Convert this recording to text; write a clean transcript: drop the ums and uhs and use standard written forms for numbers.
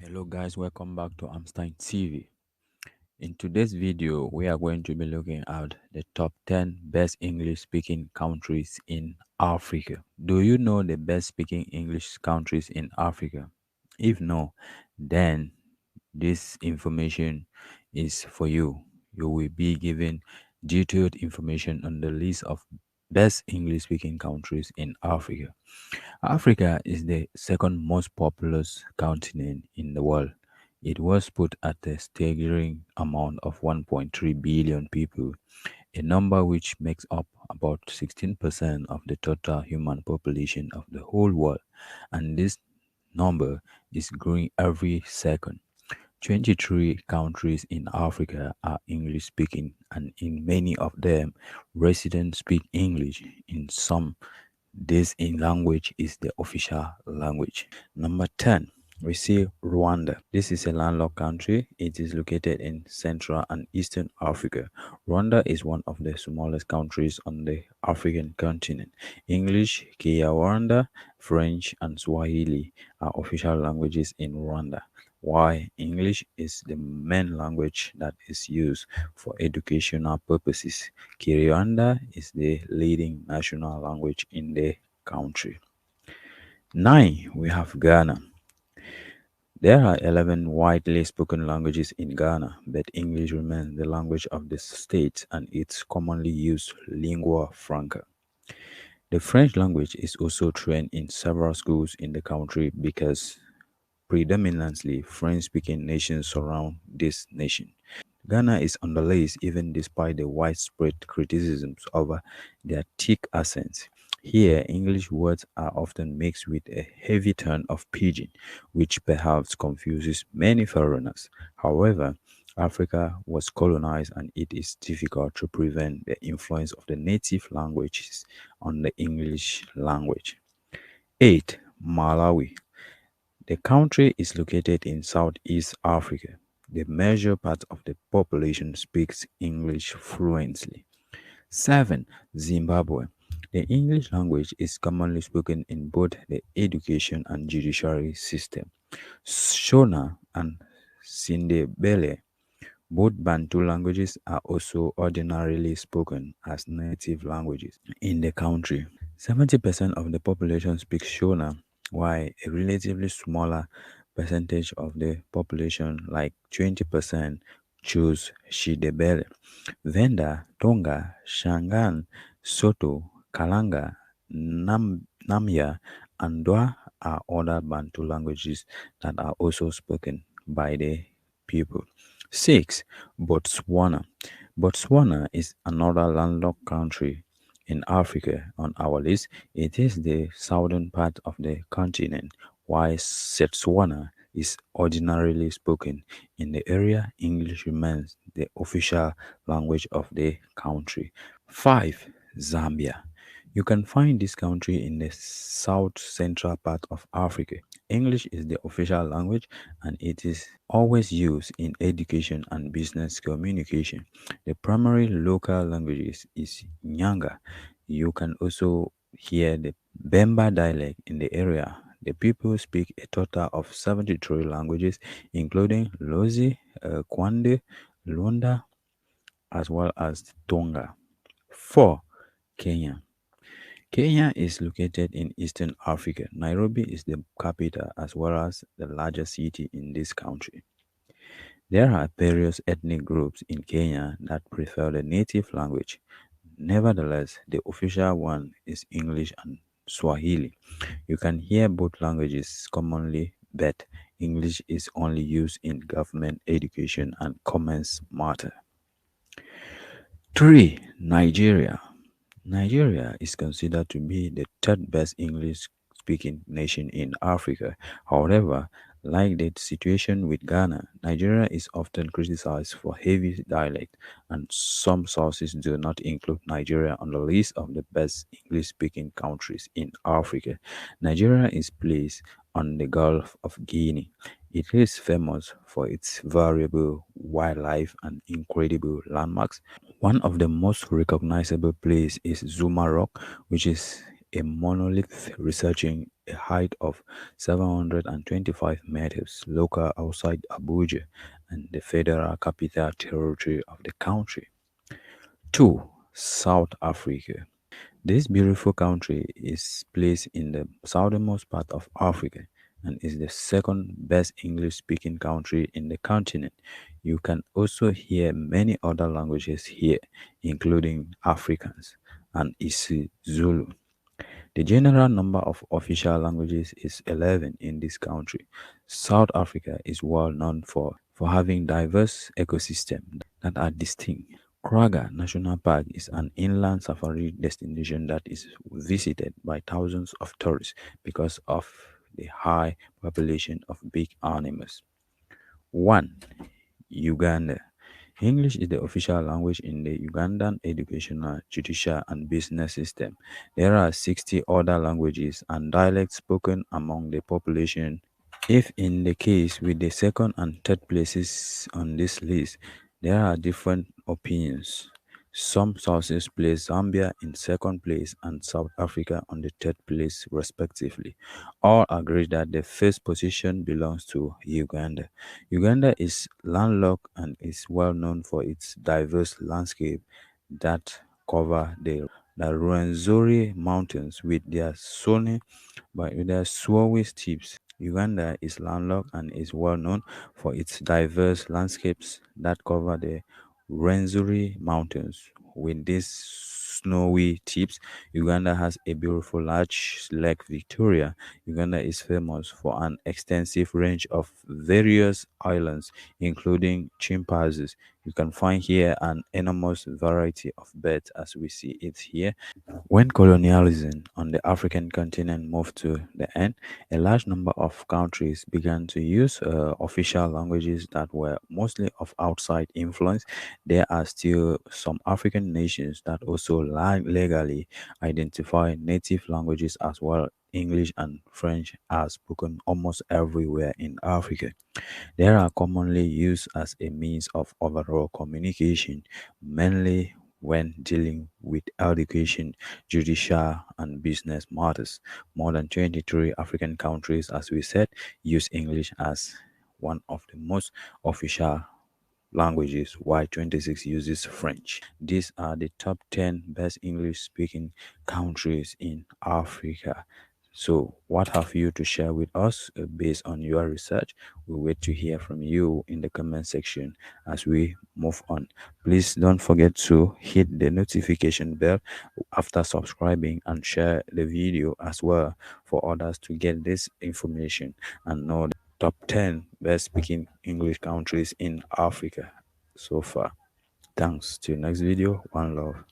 Hello guys, welcome back to Emstine TV. In today's video, we are going to be looking at the top 10 best English speaking countries in Africa. Do you know the best speaking English countries in Africa? If no, then this information is for you. You will be given detailed information on the list of best English speaking countries in Africa. Africa is the second most populous continent in the world. It was put at a staggering amount of 1.3 billion people, a number which makes up about 16% of the total human population of the whole world, and this number is growing every second. 23 countries in Africa are English speaking, and in many of them, residents speak English. In some, this in language is the official language. Number 10, we see Rwanda. This is a landlocked country. It is located in Central and Eastern Africa. Rwanda is one of the smallest countries on the African continent. English, Kinyarwanda, French, and Swahili are official languages in Rwanda. Why English is the main language that is used for educational purposes. Kinyarwanda is the leading national language in the country. 9. We have Ghana. There are 11 widely spoken languages in Ghana, but English remains the language of the state and its commonly used lingua franca. The French language is also trained in several schools in the country because predominantly French-speaking nations surround this nation. Ghana is on the list even despite the widespread criticisms over their thick accents. Here, English words are often mixed with a heavy tone of pidgin, which perhaps confuses many foreigners. However, Africa was colonized and it is difficult to prevent the influence of the native languages on the English language. 8. Malawi. The country is located in Southeast Africa. The major part of the population speaks English fluently. 7. Zimbabwe. The English language is commonly spoken in both the education and judiciary system. Shona and Sindebele, both Bantu languages, are also ordinarily spoken as native languages in the country. 70% of the population speaks Shona, while a relatively smaller percentage of the population, like 20%, choose Shidebele. Venda, Tonga, Shangaan, Soto, Kalanga, Namya, and Dwa are other Bantu languages that are also spoken by the people. 6. Botswana. Botswana is another landlocked country in Africa on our list. It is the southern part of the continent, while Setswana is ordinarily spoken in the area. English remains the official language of the country. 5. Zambia. You can find this country in the south central part of Africa. English is the official language and it is always used in education and business communication. The primary local languages is Nyanga. You can also hear the Bemba dialect in the area. The people speak a total of 73 languages, including Lozi, Kwande, Lunda, as well as Tonga. 4. Kenya. Kenya is located in Eastern Africa. Nairobi is the capital as well as the largest city in this country. There are various ethnic groups in Kenya that prefer the native language. Nevertheless, the official one is English and Swahili. You can hear both languages commonly, but English is only used in government, education, and commerce matter. 3. Nigeria. Nigeria is considered to be the third best English speaking nation in Africa. However, like the situation with Ghana, Nigeria is often criticized for heavy dialect, and some sources do not include Nigeria on the list of the best English speaking countries in Africa. Nigeria is placed on the Gulf of Guinea. It is famous for its variable wildlife and incredible landmarks. One of the most recognizable places is Zuma Rock, which is a monolith researching a height of 725 meters, located outside Abuja and the federal capital territory of the country. 2. South Africa. This beautiful country is placed in the southernmost part of Africa and is the second best English speaking country in the continent. You can also hear many other languages here, including Afrikaans and isiZulu. The general number of official languages is 11 in this country. South Africa is well known for having diverse ecosystems that are distinct. Kruger National Park is an inland safari destination that is visited by thousands of tourists because of the high population of big animals. 1. Uganda. English is the official language in the Ugandan educational, judicial, and business system. There are 60 other languages and dialects spoken among the population. If in the case with the second and third places on this list, there are different opinions. Some sources place Zambia in second place and South Africa on the third place, respectively. All agree that the first position belongs to Uganda. Uganda is landlocked and is well known for its diverse landscape that cover the Rwenzori Mountains with their snowy steeps. Uganda is landlocked and is well known for its diverse landscapes that cover the Rwenzori Mountains. With these snowy tips, Uganda has a beautiful large Lake Victoria. Uganda is famous for an extensive range of various islands, including chimpanzees. You can find here an enormous variety of birds as we see it here. When colonialism on the African continent moved to the end, a large number of countries began to use official languages that were mostly of outside influence. There are still some African nations that also legally identify native languages as well. English and French are spoken almost everywhere in Africa. They are commonly used as a means of overall communication, mainly when dealing with education, judicial, and business matters. More than 23 African countries, as we said, use English as one of the most official languages, while 26 uses French. These are the top 10 best English speaking countries in Africa. So, what have you to share with us based on your research? We wait to hear from you in the comment section as we move on. Please don't forget to hit the notification bell after subscribing and share the video as well for others to get this information and know the top 10 best speaking English countries in Africa so far. Thanks. Till next video. One love.